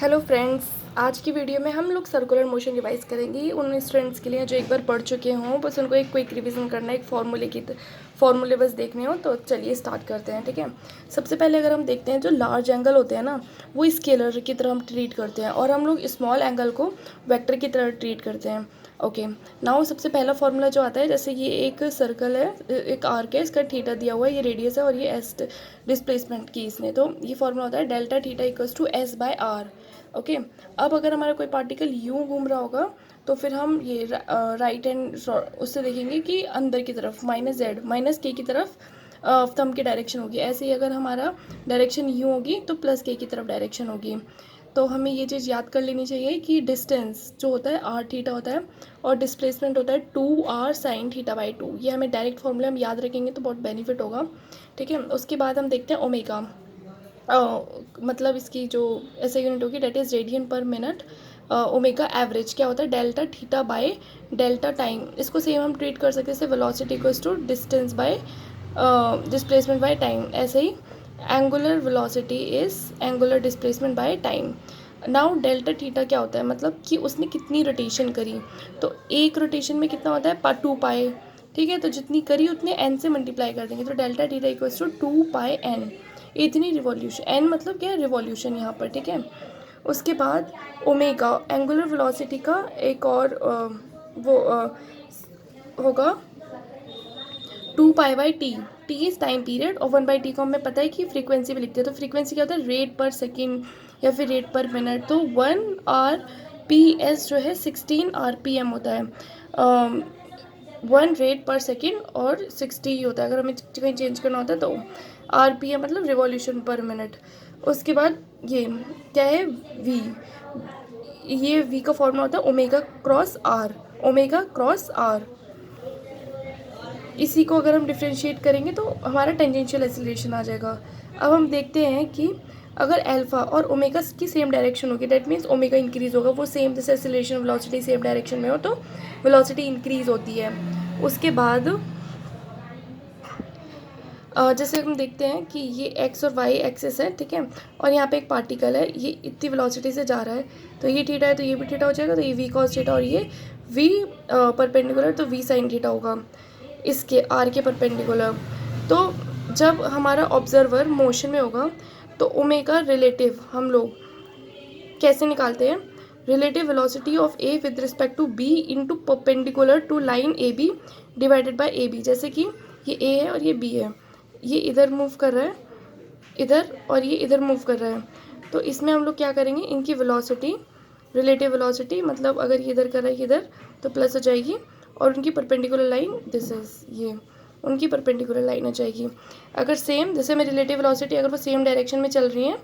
Hello friends, आज की video में हम लोग सर्कुलर मोशन रिवाइज करेंगे उन स्टूडेंट्स के लिए जो एक बार पढ़ चुके हों, बस उनको एक क्विक रिवीजन करना है, एक फॉर्मूले बस देखने हो। तो चलिए स्टार्ट करते हैं। ठीक है, सबसे पहले अगर हम देखते हैं जो लार्ज एंगल होते हैं ना, वो स्केलर की तरह हम ट्रीट करते हैं और हम लोग स्मॉल एंगल को वेक्टर की तरह ट्रीट करते हैं। ओके, नाउ सबसे पहला फॉर्मूला जो आता है, जैसे ये एक सर्कल है, एक आर्क है, इसका थीटा दिया हुआ है, ये रेडियस है और ये एस डिस्प्लेसमेंट की इसने, तो ये फॉर्मूला होता है delta theta equals to S by R. Okay, अब अगर हमारा कोई पार्टिकल यूं घूम रहा होगा तो फिर हम ये राइट हैंड उससे देखेंगे कि अंदर की तरफ माइनस जेड माइनस के की तरफ थंब की डायरेक्शन होगी। ऐसे ही अगर हमारा डायरेक्शन यूं होगी तो प्लस के की तरफ डायरेक्शन होगी। तो हमें ये चीज़ याद कर लेनी चाहिए कि डिस्टेंस जो होता है आर थीटा होता है और डिस्प्लेसमेंट होता है 2r साइन थीटा बाई 2। ये हमें डायरेक्ट फॉर्मूला हम याद रखेंगे तो बहुत बेनिफिट होगा। ठीक है, उसके बाद हम देखते हैं ओमेगा। मतलब इसकी जो ऐसे यूनिट होगी that is radian per minute. Omega average क्या होता है, delta theta by delta time. इसको सेम हम ट्रीट कर सकते हैं, जैसे velocity equals to distance by displacement by time. ऐसे ही angular velocity is angular displacement by time. Now delta theta क्या होता है, मतलब कि उसने कितनी रोटेशन करी। तो एक रोटेशन में कितना होता है 2 पाई। ठीक है, तो जितनी करी उतने एन से मल्टीप्लाई कर देंगे, तो delta theta equals to 2 pi N. इतनी रिवॉल्यूशन, एन मतलब क्या है, रिवॉल्यूशन यहाँ पर। ठीक है, उसके बाद ओमेगा एंगुलर वेलोसिटी का एक और वो होगा 2 pi by T. T is time period और 1/t को हमें पता है कि फ्रीक्वेंसी भी लिखते हैं। तो फ्रीक्वेंसी क्या होता है, रेट पर सेकेंड या फिर रेट पर मिनट। तो 1 RPS जो है 16 RPM होता है। 1 रेट पर सेकेंड और 60 ही होता है। अगर हमें कहीं चेंज करना होता है तो RPM मतलब रिवॉल्यूशन पर मिनट। उसके बाद ये क्या है, वी। ये वी का फॉर्मूला होता है omega cross R. Omega cross R, इसी को अगर हम डिफ्रेंशिएट करेंगे तो हमारा टेंजेंशियल एक्सीलरेशन आ जाएगा। अब हम देखते हैं कि अगर अल्फा और ओमेगा की सेम डायरेक्शन होगी, डेट मीन्स ओमेगा इंक्रीज होगा। वो सेम जैसे एक्सीलरेशन वेलोसिटी सेम डायरेक्शन में हो तो वेलोसिटी इंक्रीज होती है। उसके बाद जैसे हम देखते हैं कि ये एक्स और वाई एक्सिस है, ठीक है, और यहाँ पे एक पार्टिकल है, ये इतनी वेलोसिटी से जा रहा है, तो ये थीटा है तो ये भी थीटा हो जाएगा, तो ये वी कॉस थीटा और ये वी परपेंडिकुलर तो वी साइन थीटा होगा इसके आर के परपेंडिकुलर। तो जब हमारा ऑब्जर्वर मोशन में होगा तो ओमेगा रिलेटिव हम लोग कैसे निकालते हैं, relative velocity of A with respect to B into perpendicular to line A B divided by A B. जैसे कि ये ए है और ये बी है, ये इधर मूव कर रहा है इधर और ये इधर मूव कर रहा है, तो इसमें हम लोग क्या करेंगे, इनकी वेलोसिटी रिलेटिव वेलोसिटी मतलब अगर ये इधर कर रहा है इधर तो प्लस हो जाएगी, और उनकी परपेंडिकुलर लाइन दिस इज ये उनकी परपेंडिकुलर लाइन हो जाएगी। अगर सेम जैसे में रिलेटिव वेलोसिटी अगर वो सेम डायरेक्शन में चल रही हैं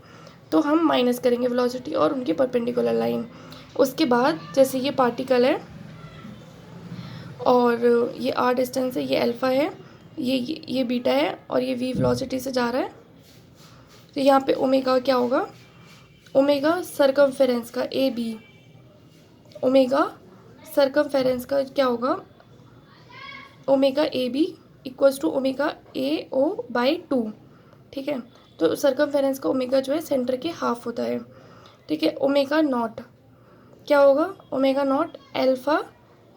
तो हम माइनस करेंगे वेलोसिटी और उनकी परपेंडिकुलर लाइन। उसके बाद जैसे ये पार्टिकल है और ये आर डिस्टेंस है, ये अल्फ़ा है, ये बीटा है और ये वी वेलोसिटी से जा रहा है। तो यहाँ पे ओमेगा क्या होगा, ओमेगा सरकमफेरेंस का ए बी, ओमेगा सरकमफेरेंस का क्या होगा, omega A B equals to omega A O by 2। ठीक है, तो सरकमफेरेंस का ओमेगा जो है सेंटर के हाफ होता है। ठीक है, ओमेगा नॉट क्या होगा, omega naught alpha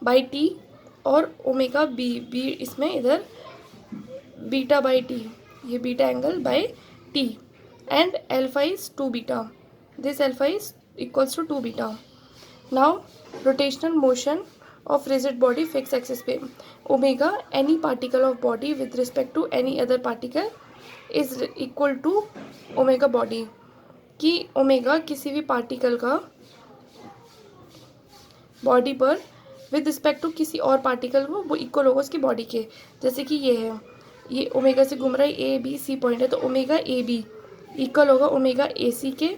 by T और ओमेगा बी, बी इसमें इधर बीटा बाई टी, ये beta angle by T, and alpha is 2 beta, this alpha is equals to 2 beta. Now rotational motion of rigid body fixed axis पे omega any particle of body with respect to any other particle is equal to omega body, कि omega किसी भी particle का body पर with respect to किसी और particle वो equal होगा उसकी बॉडी के। जैसे कि ये है, ये ओमेगा से घूम रहा है, ए बी सी पॉइंट है, तो ओमेगा ए बी इक्वल होगा ओमेगा ए सी के,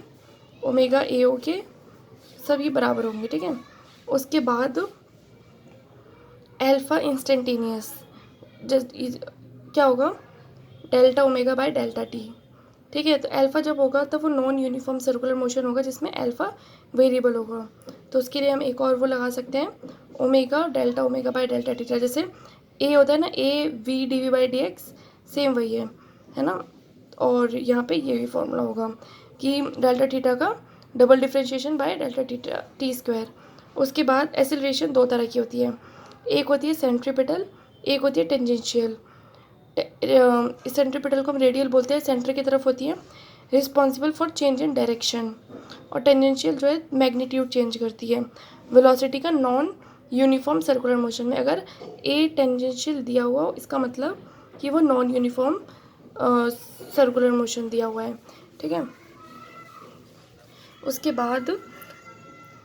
ओमेगा ए ओ के, सभी बराबर होंगे। ठीक है, उसके बाद अल्फ़ा इंस्टेंटेनियस क्या होगा, delta omega by delta T. ठीक है, तो अल्फ़ा जब होगा तब वो नॉन यूनिफॉर्म सर्कुलर मोशन होगा जिसमें अल्फ़ा वेरिएबल होगा। तो उसके लिए हम एक और वो लगा सकते हैं, omega delta omega by delta T. जैसे ए होता है ना, A V D V by D X, same वही है ना। और यहाँ पे ये भी फॉर्मूला होगा कि डेल्टा थीटा का double differentiation bye delta T square. उसके बाद एसिलरेशन दो तरह की होती है, एक होती है सेंट्रीपिटल, एक होती है टेंजेंशियल। सेंट्रीपिटल को हम रेडियल बोलते हैं, सेंटर की तरफ होती है, responsible for change in direction. और टेंजेंशियल जो है मैग्नीट्यूड चेंज करती है वेलोसिटी का नॉन यूनिफॉर्म सर्कुलर मोशन में। अगर ए टेंजेंशियल दिया हुआ हो, इसका मतलब कि वो नॉन यूनिफॉर्म सर्कुलर मोशन दिया हुआ है, ठीक है। उसके बाद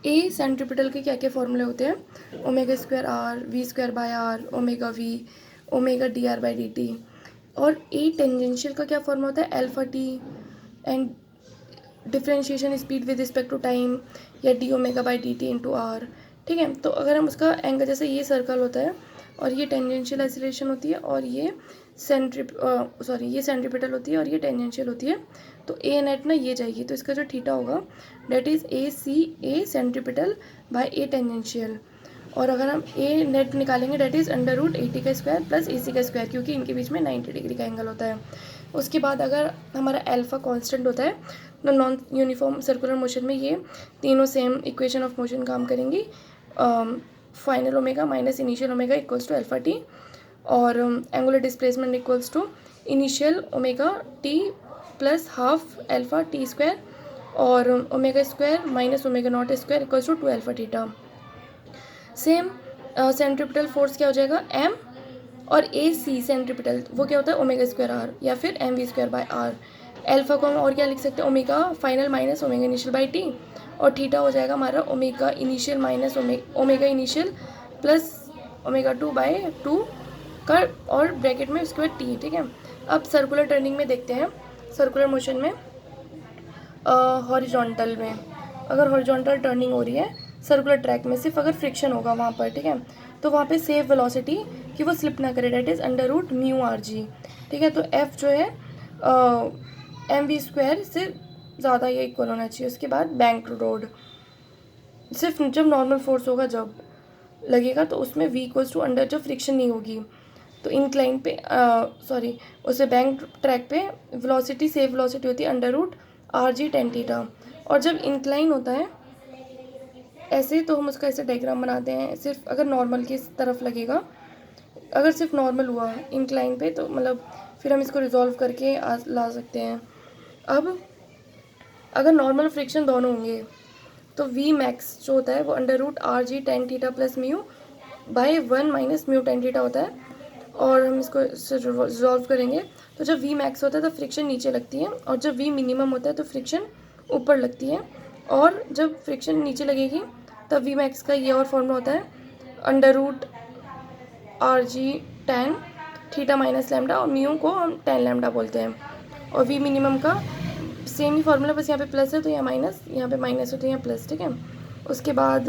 ए सेंट्रीपिटल के क्या क्या फॉर्मूले होते हैं, omega square R, V square by R, omega V, omega D R by D T. और ए टेंजेंशियल का क्या फॉर्मूला होता है, alpha T and differentiation speed with respect to time, या D omega by D T into R, ठीक है। तो अगर हम उसका एंगल, जैसे ये सर्कल होता है और ये टेंजेंशियल एक्सीलरेशन होती है और ये ये सेंट्रीपिटल होती है और ये टेंजेंशियल होती है, तो ए नेट ना ये जाएगी, तो इसका जो थीटा होगा that is A C A centripetal by A tangential. और अगर हम ए नेट निकालेंगे डेट इज़ अंडर रूट 80 का स्क्वायर प्लस AC का स्क्वायर, क्योंकि इनके बीच में 90 डिग्री का एंगल होता है। उसके बाद अगर हमारा अल्फा कांस्टेंट होता है तो नॉन यूनिफॉर्म सर्कुलर मोशन में ये तीनों सेम इक्वेशन ऑफ मोशन काम करेंगी, final omega minus initial omega equals to alpha T, और angular displacement equals to initial omega T plus half alpha T square, और omega square minus omega not square equals to 2 alpha theta. Same centripetal force क्या हो जाएगा, M, और ए सी centripetal वो क्या होता है, ओमेगा स्क्वायर आर या फिर M V square by R. Alpha को हम और क्या लिख सकते हैं, omega final minus omega initial by T, और थीटा हो जाएगा हमारा omega initial minus omega initial plus omega 2 by 2 का, और ब्रैकेट में उसके बाद टी, ठीक है। अब सर्कुलर टर्निंग में देखते हैं, सर्कुलर मोशन में हॉरिजॉन्टल में, अगर हॉरिजॉन्टल टर्निंग हो रही है सर्कुलर ट्रैक में, सिर्फ अगर फ्रिक्शन होगा वहाँ पर, ठीक है, तो वहाँ पे सेफ वेलोसिटी कि वो स्लिप ना करे, that is under root mu R G, ठीक है। तो एफ जो है एम वी स्क्वायर से ज़्यादा ये इक्वल होना चाहिए। उसके बाद बैंक रोड, सिर्फ जब नॉर्मल फोर्स होगा जब लगेगा तो उसमें वी इक्वल्स टू अंडर, जब फ्रिक्शन नहीं होगी तो इंक्लाइन पे उसे बैंक ट्रैक पे वेलोसिटी सेफ वेलोसिटी होती है under root R G tan theta. और जब इंक्लाइन होता है ऐसे तो हम उसका ऐसे डायग्राम बनाते हैं, सिर्फ अगर नॉर्मल की तरफ लगेगा, अगर सिर्फ नॉर्मल हुआ इंक्लाइन पे तो मतलब फिर हम इसको रिजॉल्व करके ला सकते हैं। अब अगर नॉर्मल फ्रिक्शन दोनों होंगे तो वी मैक्स जो होता है वो under root R G tan theta plus mu by 1 minus mu tan theta होता है। और हम इसको रिजॉल्व करेंगे तो जब वी मैक्स होता है तो फ्रिक्शन नीचे लगती है, और जब वी मिनिमम होता है तो फ्रिक्शन ऊपर लगती है। और जब फ्रिक्शन नीचे लगेगी तब वी मैक्स का ये और फॉर्मूला होता है under root R G tan theta minus lambda, और म्यू को हम टेन लैम्डा बोलते हैं। और वी मिनिमम का सेम ही फॉर्मूला, बस यहाँ पे प्लस है तो यहाँ माइनस, यहाँ पे माइनस है तो यहाँ प्लस, ठीक है। उसके बाद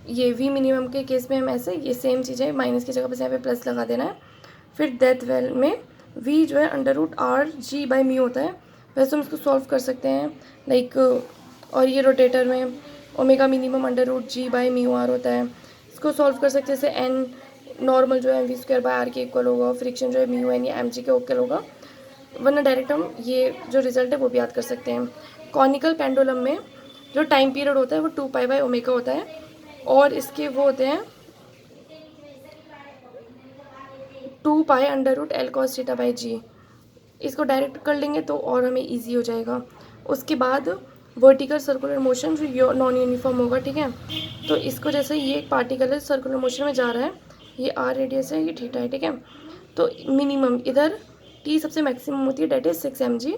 ये वी मिनिमम के केस में हम ऐसे ये सेम चीज़ है, माइनस की जगह पर यहाँ पे प्लस लगा देना है। फिर डेथ वेल में वी जो है under root R G by mu होता है, वैसे हम इसको सॉल्व कर सकते हैं लाइक। और ये रोटेटर में omega minimum under root G by mu R होता है, इसको सॉल्व कर सकते हैं। जैसे एन नॉर्मल जो है M V square by R के इक्वल होगा, फ्रिक्शन जो है म्यू एन या एम जी के इक्वल होगा, वरना डायरेक्ट हम ये जो रिजल्ट है वो भी याद कर सकते हैं। कॉनिकल पेंडुलम में जो टाइम पीरियड होता है वो 2 पाई बाई ओमेगा होता है, और इसके वो होते हैं 2 pi under root L cos theta by G. इसको डायरेक्ट कर लेंगे तो और हमें इजी हो जाएगा। उसके बाद वर्टिकल सर्कुलर मोशन जो नॉन यूनिफॉर्म होगा, ठीक है। तो इसको जैसे ये एक पार्टिकल है सर्कुलर मोशन में जा रहा है, ये आर रेडियस है, ये थीटा है, ठीक है। तो मिनिमम इधर टी सबसे मैक्सिमम होती है डेट इज 6 mg,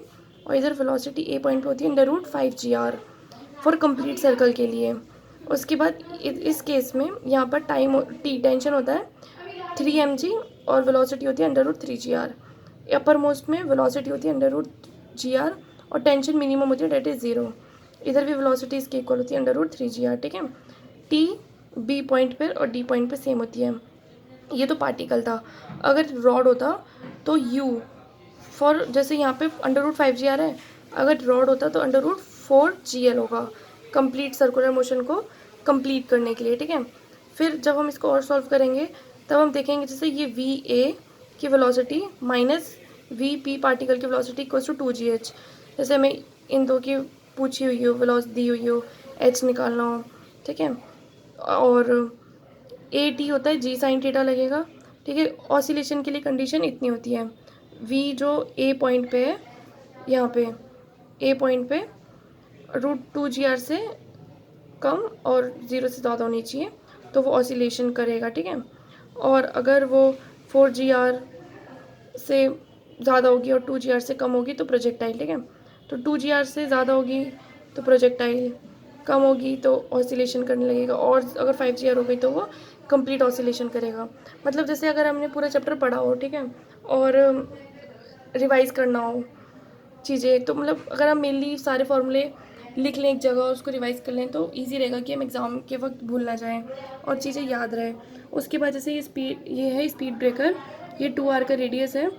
और इधर वेलोसिटी ए पॉइंट पे होती है under root 5 GR for complete circle के लिए। उसके बाद इस केस में यहाँ पर टाइम टी टेंशन होता है 3 mg, और वेलोसिटी होती है under root 3 GR। Upper most में वेलोसिटी होती है अंडर रूट GR, और टेंशन मिनिमम होती है डेट इज 0। इधर भी वेलोसिटी इसकी इक्वल होती है अंडर रूट 3 GR, ठीक है। टी बी पॉइंट पर और डी पॉइंट पर सेम होती है। ये तो पार्टिकल था। अगर रॉड होता तो यू फॉर, जैसे यहाँ पे अंडर रूट 5 GR है, अगर रॉड होता तो अंडर रूट 4 GL होगा कंप्लीट सर्कुलर मोशन को कंप्लीट करने के लिए, ठीक है। फिर जब हम इसको और सॉल्व करेंगे तब हम देखेंगे जैसे ये वी ए की velocity minus V P particle की वेलोसिटी इक्वल्स टू 2 GH। जैसे हमें इन दो की पूछी हुई हो, वेलोसिटी दी हुई हो, एच निकालना हो, ठीक है। और ए टी होता है जी साइन थीटा लगेगा, ठीक है। ऑसिलेशन के लिए कंडीशन इतनी होती है, वी जो ए पॉइंट पे है, यहाँ पे ए पॉइंट पे √2 GR से कम और 0 से ज़्यादा होनी चाहिए, तो वो ऑसिलेशन करेगा, ठीक है। और अगर वो 4 GR से ज़्यादा होगी और 2 GR से कम होगी तो प्रोजेक्टाइल, ठीक है। तो 2 GR से ज़्यादा होगी तो प्रोजेक्टाइल, कम होगी तो ऑसिलेशन करने लगेगा, और अगर 5 GR हो गई तो वो कंप्लीट ऑसिलेशन करेगा। मतलब जैसे अगर हमने पूरा चैप्टर पढ़ा हो, ठीक है, और रिवाइज़ करना हो चीज़ें, तो मतलब अगर हम मेनली सारे फॉर्मूले लिख लें एक जगह और उसको रिवाइज़ कर लें तो इजी रहेगा कि हम एग्ज़ाम के वक्त भूल ना जाएं और चीज़ें याद रहे। उसके बाद जैसे ये है स्पीड ब्रेकर, ये 2R का रेडियस है,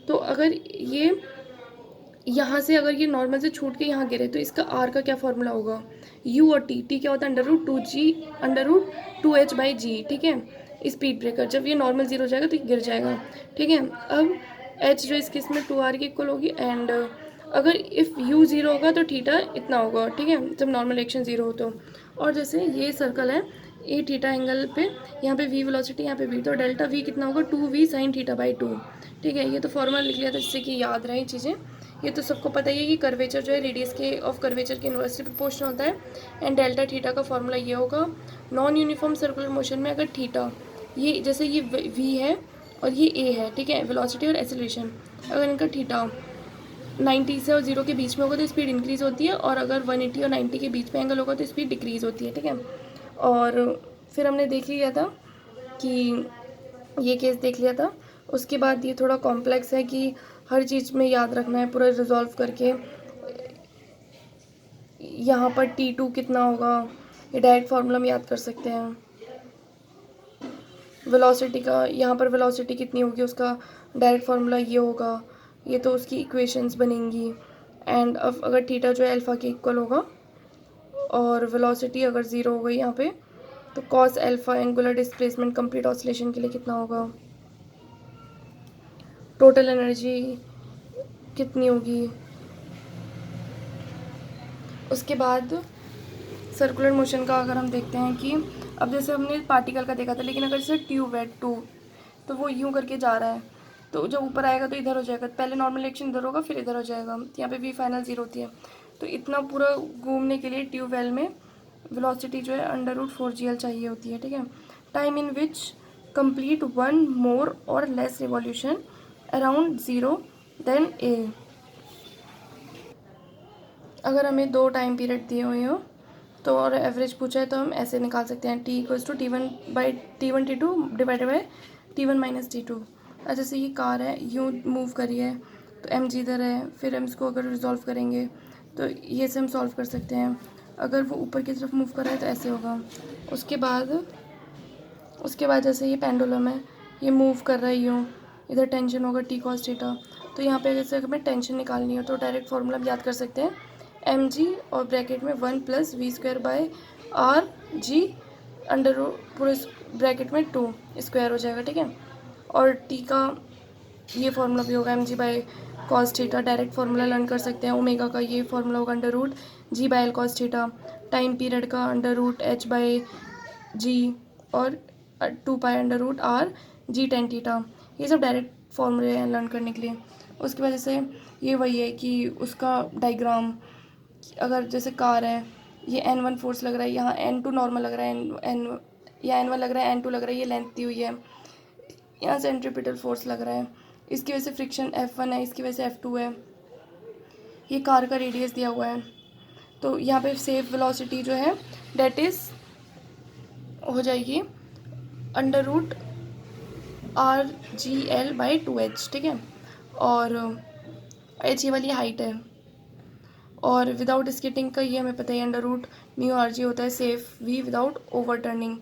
तो अगर ये यहाँ से अगर ये नॉर्मल से छूट के यहाँ गिरे तो इसका आर का क्या फॉर्मूला होगा, यू और टी क्या होता है, √2H/G, ठीक है। स्पीड ब्रेकर जब ये नॉर्मल 0 हो जाएगा तो ये गिर जाएगा, ठीक है। अब एच जो इस केस में 2R के इक्वल होगी, एंड अगर इफ़ यू 0 होगा तो थीटा इतना होगा, ठीक है, जब नॉर्मल एक्शन 0 हो तो। और जैसे ये सर्कल है, ए थीटा एंगल पे, यहाँ पे वी वेलोसिटी, यहाँ पे वी, तो डेल्टा वी कितना होगा, 2V sin θ/2, ठीक है। ये तो फॉर्मूला लिख लिया था जिससे कि याद रहे चीज़ें। ये तो सबको पता ही है कि कर्वेचर जो है रेडियस के ऑफ कर्वेचर के इन्वर्सली प्रोपोर्शनल होता है, एंड डेल्टा थीटा का फॉर्मूला ये होगा। नॉन यूनिफॉर्म सर्कुलर मोशन में अगर थीटा, ये जैसे ये वी है और ये ए है, ठीक है, वेलोसिटी और एक्सेलरेशन, अगर इनका थीटा 90 से और 0 के बीच में होगा तो स्पीड इंक्रीज़ होती है, और अगर 180 और 90 के बीच में एंगल होगा तो स्पीड डिक्रीज़ होती है, ठीक है। और फिर हमने देख लिया था कि ये केस देख लिया था। उसके बाद ये थोड़ा कॉम्प्लेक्स है कि हर चीज़ में याद रखना है पूरा रिजॉल्व करके। यहाँ पर T2 कितना होगा, ये डायरेक्ट फार्मूला में याद कर सकते हैं। वेलोसिटी का, यहाँ पर वेलोसिटी कितनी होगी उसका डायरेक्ट फार्मूला ये होगा, ये तो उसकी इक्वेशंस बनेंगी। एंड अब अगर थीटा जो है अल्फ़ा के इक्वल होगा और वेलोसिटी अगर 0 हो गई यहाँ पे, तो cos alpha angular displacement complete oscillation के लिए कितना होगा, टोटल एनर्जी कितनी होगी। उसके बाद सर्कुलर मोशन का अगर हम देखते हैं कि अब जैसे हमने पार्टिकल का देखा था, लेकिन अगर जैसे ट्यूब है टू, तो वो यूं करके जा रहा है, तो जब ऊपर आएगा तो इधर हो जाएगा, पहले नॉर्मल एक्शन इधर होगा फिर इधर हो जाएगा, यहाँ पे वी फाइनल 0 होती है। तो इतना पूरा घूमने के लिए ट्यूबवेल में वेलोसिटी जो है √4GL चाहिए होती है, ठीक है। टाइम इन विच कंप्लीट 1 मोर और लेस रिवॉल्यूशन अराउंड 0 देन ए। अगर हमें 2 टाइम पीरियड दिए हुए हो तो और एवरेज पूछा है तो हम ऐसे निकाल सकते हैं, T=T1/T2 divided by T1 - T2। जैसे ये कार है यूँ मूव करी है तो mg इधर है, फिर हम इसको अगर रिजॉल्व करेंगे तो ये से हम सॉल्व कर सकते हैं। अगर वो ऊपर की तरफ मूव कर रहा है तो ऐसे होगा। उसके बाद जैसे ये पेंडुलम है, ये मूव कर रहा है यूँ, इधर टेंशन होगा T cos थीटा। तो यहाँ पे जैसे हमें टेंशन निकालनी हो तो डायरेक्ट फार्मूला हम याद कर सकते हैं, mg और ब्रैकेट में 1 + v²/r/g अंडर पूरे ब्रैकेट में 2 स्क्वायर हो जाएगा, ठीक है। और t का ये फार्मूला भी होगा mg/cos theta, direct formula learn कर सकते हैं। ओमेगा का ये फार्मूला होगा √g/L cos theta, time period का √h/g और 2π√r/g tan थीटा। ये सब डायरेक्ट फार्मूले हैं लर्न करने के लिए। उसकी वजह से ये वही है कि उसका डायग्राम, अगर जैसे कार है, ये N1 फोर्स लग रहा है, यहाँ N2 नॉर्मल लग रहा है, या N1 लग रहा है, N2 लग रहा है, ये लेंथ दी हुई है, यहाँ सेंट्रीपिटल फोर्स लग रहा है, इसकी वजह से फ्रिक्शन F1 है, इसकी वजह से F2 है, ये कार का रेडियस दिया हुआ है। तो यहाँ पे सेफ वेलोसिटी जो है डेट इज़ हो जाएगी √RGL/2h, ठीक है। और h ये वाली हाइट है, और विदाउट स्किटिंग का ये हमें पता है √μRG होता है, safe v without overturning,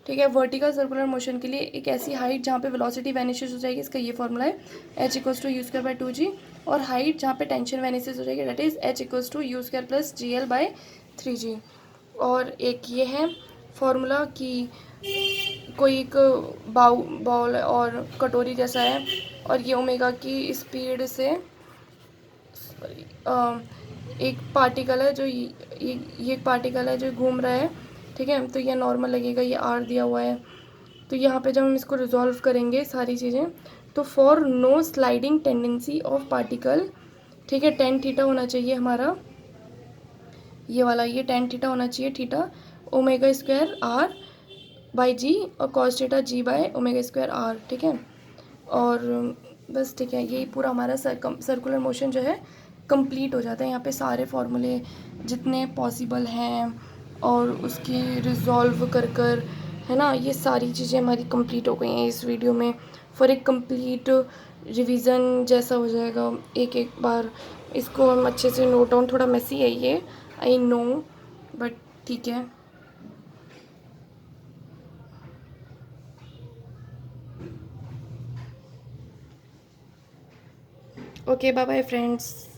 ठीक है। वर्टिकल सर्कुलर मोशन के लिए एक ऐसी हाइट जहाँ पे वेलोसिटी वैनिशेस हो जाएगी, इसका ये फॉर्मूला है h=u²/2g, और हाइट जहाँ पे टेंशन वैनिशेस हो जाएगी डेट इज़ h=u² + GL/3g। और एक ये है फॉर्मूला कि कोई एक बाउल और कटोरी जैसा है, और ये ओमेगा की स्पीड से एक पार्टिकल है जो ये एक पार्टिकल है जो घूम रहा है, ठीक है। तो ये नॉर्मल लगेगा, ये आर दिया हुआ है। तो यहाँ पे जब हम इसको रिजॉल्व करेंगे सारी चीज़ें, तो for no sliding tendency of particle, ठीक है, टेन थीटा होना चाहिए हमारा, ये वाला, ये टेन थीटा होना चाहिए, theta omega square R by G, और cos theta G by omega square R, ठीक है। और बस ठीक है, यही पूरा हमारा सर्कुलर मोशन जो है कंप्लीट हो जाता है। यहाँ पे सारे फॉर्मूले जितने पॉसिबल हैं और उसकी रिजॉल्व कर कर, है ना, ये सारी चीज़ें हमारी कंप्लीट हो गई हैं इस वीडियो में। फॉर एक कंप्लीट रिवीजन जैसा हो जाएगा, एक एक बार इसको हम अच्छे से नोट डाउन, थोड़ा मेसी है ये, आई नो, बट ठीक है। Okay, bye bye friends.